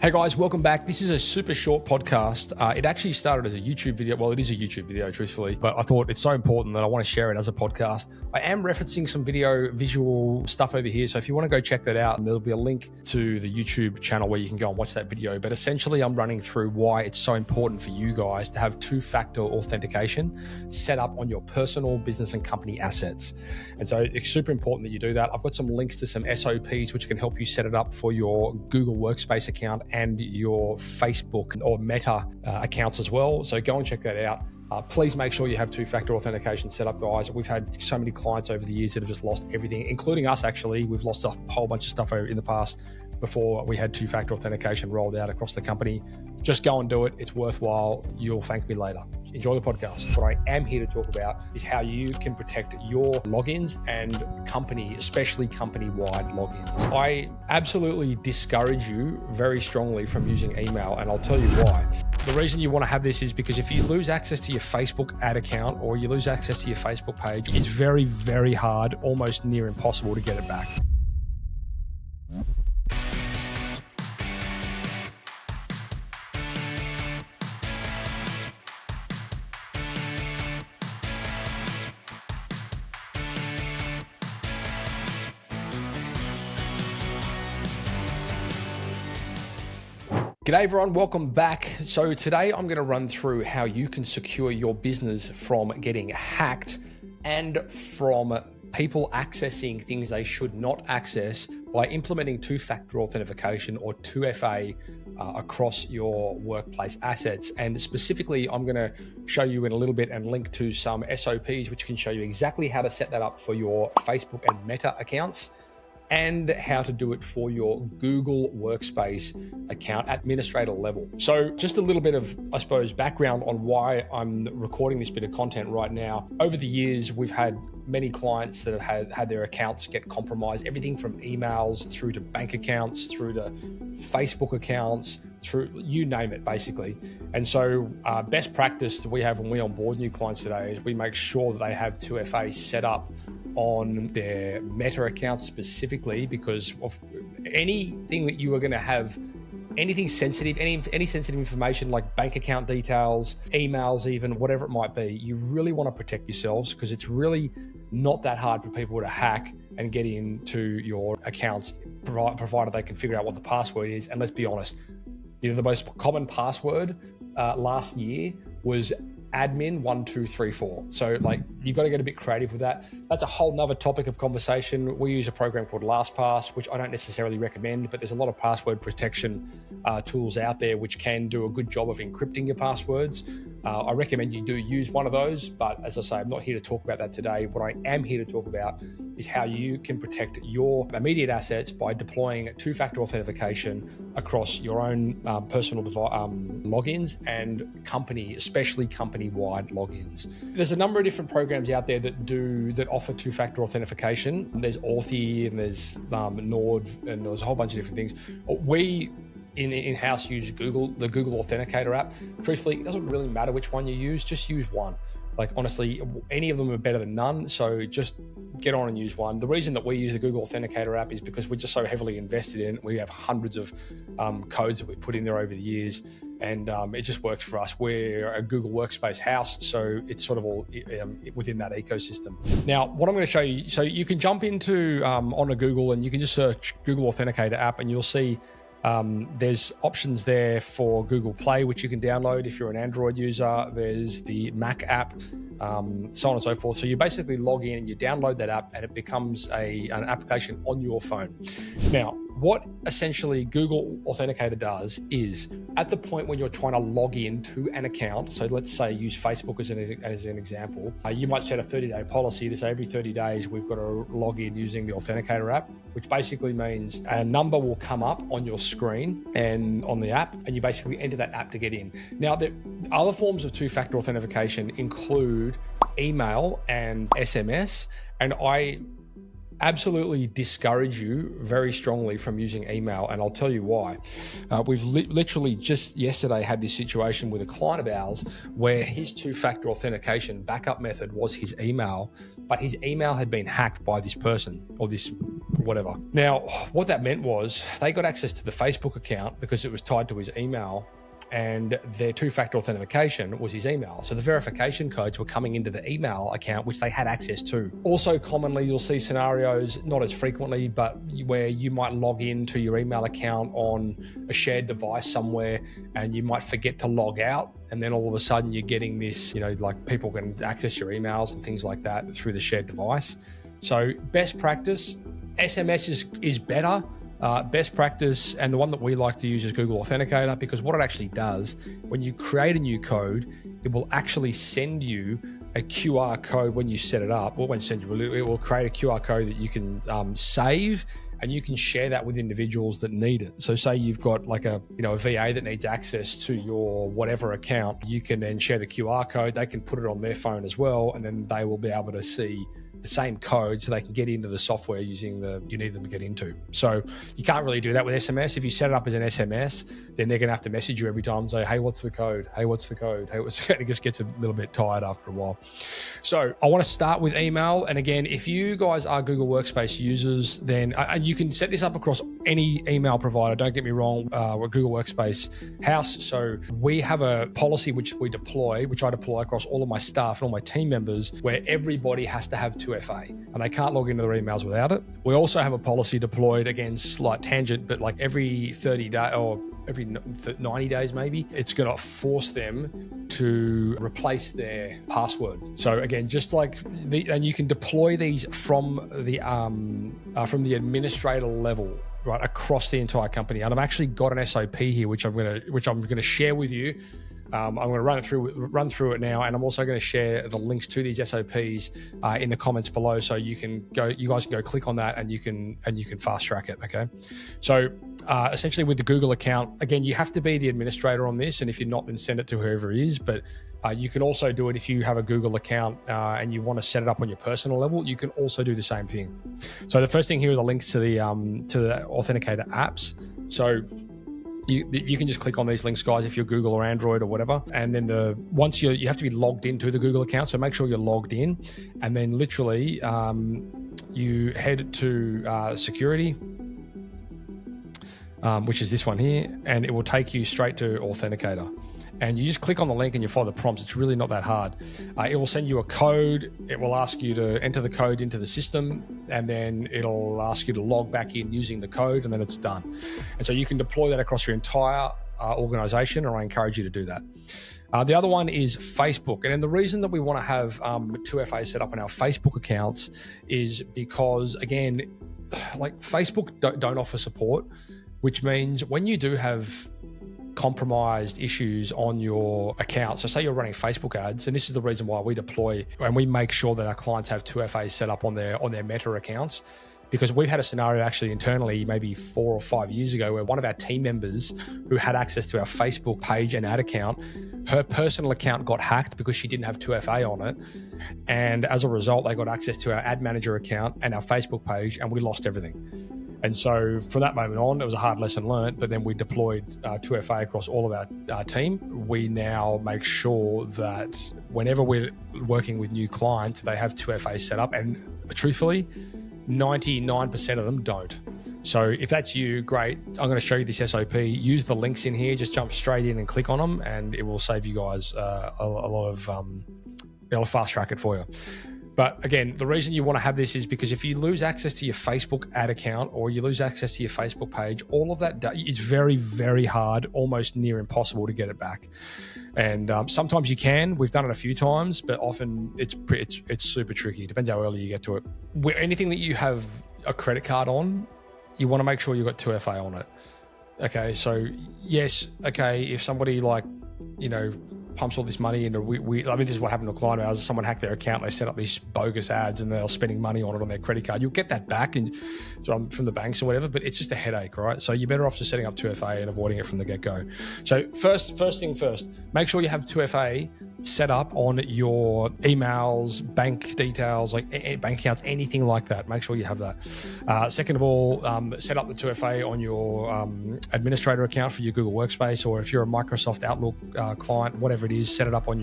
Hey guys, welcome back. This is a super short podcast. It actually started as a YouTube video. Well, it is a YouTube video, truthfully, but I thought it's so important that I want to share it as a podcast. I am referencing some visual stuff over here. So if you want to go check that out, and there'll be a link to the YouTube channel where you can go and watch that video. But essentially, I'm running through why it's so important for you guys to have two-factor authentication set up on your personal, business, and company assets. And so it's super important that you do that. I've got some links to some SOPs which can help you set it up for your Google Workspace account and your Facebook or Meta accounts as well. So go and check that out. Please make sure you have two-factor authentication set up, guys. We've had so many clients over the years that have just lost everything, including us, actually. We've lost a whole bunch of stuff in the past before we had two-factor authentication rolled out across the company. Just go and do it. It's worthwhile. You'll thank me later. Enjoy the podcast. What I am here to talk about is how you can protect your logins and company, especially company-wide logins. I absolutely discourage you very strongly from using email, and I'll tell you why. The reason you want to have this is because if you lose access to your Facebook ad account or you lose access to your Facebook page, it's very, very hard, almost near impossible to get it back. G'day everyone, welcome back. So today I'm going to run through how you can secure your business from getting hacked and from people accessing things they should not access by implementing two-factor authentication or 2FA across your workplace assets. And specifically, I'm going to show you in a little bit and link to some SOPs which can show you exactly how to set that up for your Facebook and Meta accounts, and how to do it for your Google Workspace account at administrator level. So just a little bit of, I suppose, background on why I'm recording this bit of content right now. Over the years, we've had many clients that have had their accounts get compromised, everything from emails through to bank accounts, through to Facebook accounts, through you name it, basically. And so best practice that we have when we onboard new clients today is we make sure that they have 2FA set up on their Meta accounts specifically, because of anything that you are going to have, anything sensitive, any sensitive information like bank account details, emails, even whatever it might be, you really want to protect yourselves, because it's really not that hard for people to hack and get into your accounts, provided they can figure out what the password is. And let's be honest, the most common password last year was admin1234. So like, you've got to get a bit creative with that. That's a whole nother topic of conversation. We use a program called LastPass, which I don't necessarily recommend, but there's a lot of password protection tools out there which can do a good job of encrypting your passwords. I recommend you do use one of those, but as I say, I'm not here to talk about that today. What I am here to talk about is how you can protect your immediate assets by deploying two-factor authentication across your own personal logins and company, especially company-wide logins. There's a number of different programs out there that offer two-factor authentication. There's Authy and there's Nord, and there's a whole bunch of different things. We in-house use the Google Authenticator app. Truthfully, it doesn't really matter which one you use, just use one. Like, honestly, any of them are better than none, so just get on and use one. The reason that we use the Google Authenticator app is because we're just so heavily invested in it. We have hundreds of codes that we've put in there over the years, and it just works for us. We're a Google Workspace house, so it's sort of all within that ecosystem. Now, what I'm going to show you, so you can jump into onto Google and you can just search Google Authenticator app, and you'll see there's options there for Google Play, which you can download if you're an Android user. There's the Mac app, so on and so forth. So you basically log in and you download that app, and it becomes an application on your phone. Now, what essentially Google Authenticator does is, at the point when you're trying to log in to an account, so let's say use Facebook as an example, you might set a 30-day policy to say every 30 days we've got to log in using the Authenticator app, which basically means a number will come up on your screen and on the app, and you basically enter that app to get in. Now, the other forms of two-factor authentication include email and SMS, and I absolutely discourage you very strongly from using email, and I'll tell you why. We've literally just yesterday had this situation with a client of ours where his two-factor authentication backup method was his email, but his email had been hacked by this person, or this whatever. Now, what that meant was they got access to the Facebook account because it was tied to his email, and their two-factor authentication was his email. So the verification codes were coming into the email account, which they had access to. Also, commonly, you'll see scenarios, not as frequently, but where you might log into your email account on a shared device somewhere, and you might forget to log out. And then all of a sudden you're getting this, like people can access your emails and things like that through the shared device. So best practice, SMS is better. Best practice, and the one that we like to use is Google Authenticator, because what it actually does, when you create a new code, it will actually send you a QR code when you set it up. Well, it will create a QR code that you can save, and you can share that with individuals that need it. So say you've got like a VA that needs access to your whatever account, you can then share the QR code. They can put it on their phone as well, and then they will be able to see the same code so they can get into the software you need them to get into. So you can't really do that with SMS. If you set it up as an SMS, then they're going to have to message you every time and say, hey, what's the code? Hey, what's the code? Hey, what's the code? It just gets a little bit tired after a while. So I want to start with email. And again, if you guys are Google Workspace users, then you can set this up across any email provider. Don't get me wrong, we're Google Workspace house. So we have a policy which I deploy across all of my staff and all my team members, where everybody has to have 2FA and they can't log into their emails without it. We also have a policy deployed, again, slight tangent, but like every 30 days or every 90 days maybe, it's going to force them to replace their password. So again, just like and you can deploy these from the administrator level, right, across the entire company. And I've actually got an SOP here, which I'm going to share with you. I'm going to run through it now, and I'm also going to share the links to these SOPs in the comments below, so you guys can go click on that and you can fast track it. Okay, so essentially with the Google account, again, you have to be the administrator on this, and if you're not, then send it to whoever it is. But you can also do it if you have a Google account and you want to set it up on your personal level. You can also do the same thing. So the first thing here are the links to the Authenticator apps. So you can just click on these links, guys, if you're Google or Android or whatever. And then once you have to be logged into the Google account, so make sure you're logged in. And then literally you head to security, which is this one here, and it will take you straight to Authenticator. And you just click on the link and you follow the prompts. It's really not that hard. It will send you a code. It will ask you to enter the code into the system, and then it'll ask you to log back in using the code, and then it's done. And so you can deploy that across your entire organization, and I encourage you to do that. The other one is Facebook. And then the reason that we want to have 2FA set up in our Facebook accounts is because, again, like Facebook don't offer support, which means when you do have compromised issues on your account. So say you're running Facebook ads, and this is the reason why we deploy and we make sure that our clients have 2FA set up on their Meta accounts, because we've had a scenario actually internally maybe 4 or 5 years ago where one of our team members who had access to our Facebook page and ad account, her personal account got hacked because she didn't have 2FA on it. And as a result, they got access to our ad manager account and our Facebook page, and we lost everything. And so from that moment on, it was a hard lesson learned, but then we deployed 2FA across all of our team. We now make sure that whenever we're working with new clients, they have 2FA set up, and truthfully, 99% of them don't. So if that's you, great. I'm going to show you this SOP. Use the links in here, just jump straight in and click on them, and it will save you guys a lot of, it'll fast track it for you. But again, the reason you want to have this is because if you lose access to your Facebook ad account or you lose access to your Facebook page, all of that, it's very, very hard, almost near impossible to get it back. And sometimes you can. We've done it a few times, but often it's super tricky. It depends how early you get to it. Anything that you have a credit card on, you want to make sure you've got 2FA on it. Okay, so yes, okay, if somebody pumps all this money into, this is what happened to a client of ours. Someone hacked their account, they set up these bogus ads and they're spending money on it on their credit card. You'll get that back from the banks or whatever, but it's just a headache, right? So you're better off just setting up 2FA and avoiding it from the get-go. So first thing first, make sure you have 2FA set up on your emails, bank details, like bank accounts, anything like that. Make sure you have that. Second of all, set up the 2FA on your administrator account for your Google Workspace, or if you're a Microsoft Outlook client, whatever it is, set it up on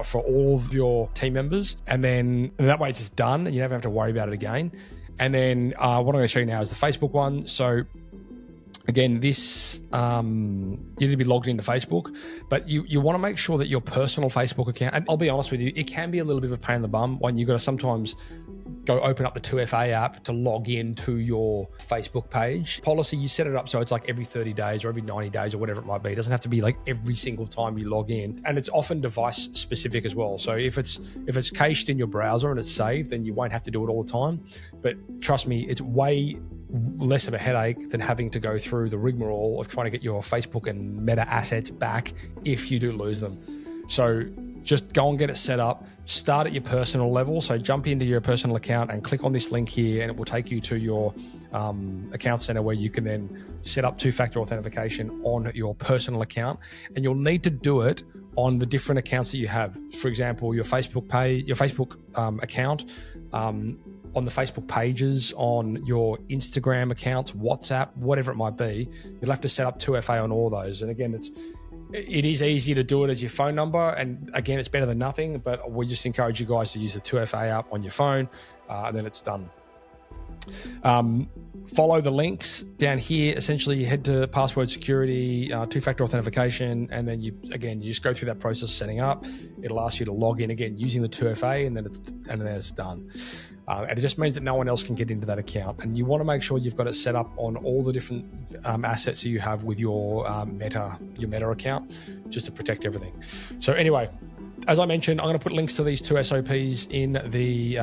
for all of your team members, and then that way it's just done and you never have to worry about it again. And then what I'm going to show you now is the Facebook one. So again, this you need to be logged into Facebook, but you want to make sure that your personal Facebook account, and I'll be honest with you, it can be a little bit of a pain in the bum when you got to sometimes go open up the 2FA app to log into your Facebook page. Policy, you set it up so it's like every 30 days or every 90 days or whatever it might be. It doesn't have to be like every single time you log in. And it's often device specific as well. So if it's cached in your browser and it's saved, then you won't have to do it all the time. But trust me, it's way less of a headache than having to go through the rigmarole of trying to get your Facebook and Meta assets back if you do lose them. So just go and get it set up. Start at your personal level. So jump into your personal account and click on this link here, and it will take you to your account center where you can then set up two-factor authentication on your personal account. And you'll need to do it on the different accounts that you have. For example, your Facebook page, your Facebook account, on the Facebook pages, on your Instagram accounts, WhatsApp, whatever it might be. You'll have to set up 2FA on all those. And again, it is easy to do it as your phone number. And again, it's better than nothing, but we just encourage you guys to use the 2FA app on your phone, and then it's done. Follow the links down here. Essentially, you head to password security, two-factor authentication, and then you just go through that process of setting up. It'll ask you to log in again using the 2FA, and then it's done. And it just means that no one else can get into that account. And you want to make sure you've got it set up on all the different assets that you have with your Meta account, just to protect everything. So anyway, as I mentioned, I'm going to put links to these two SOPs in the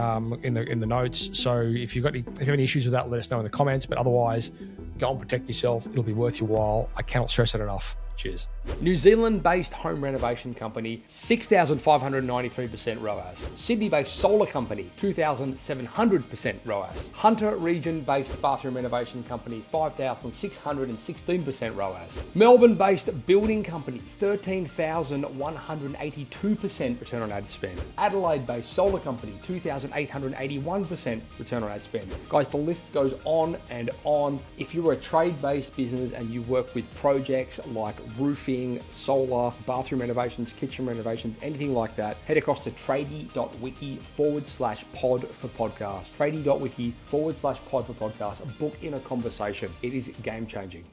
notes. So if you have any issues with that, let us know in the comments. But otherwise, go and protect yourself. It'll be worth your while. I cannot stress it enough. Cheers. New Zealand-based home renovation company, 6,593% ROAS. Sydney-based solar company, 2,700% ROAS. Hunter region-based bathroom renovation company, 5,616% ROAS. Melbourne-based building company, 13,182% return on ad spend. Adelaide-based solar company, 2,881% return on ad spend. Guys, the list goes on and on. If you're a trade-based business and you work with projects like roofing, solar, bathroom renovations, kitchen renovations, anything like that, head across to tradie.wiki/pod for podcast. Tradie.wiki/pod for podcast. Book in a conversation. It is game changing.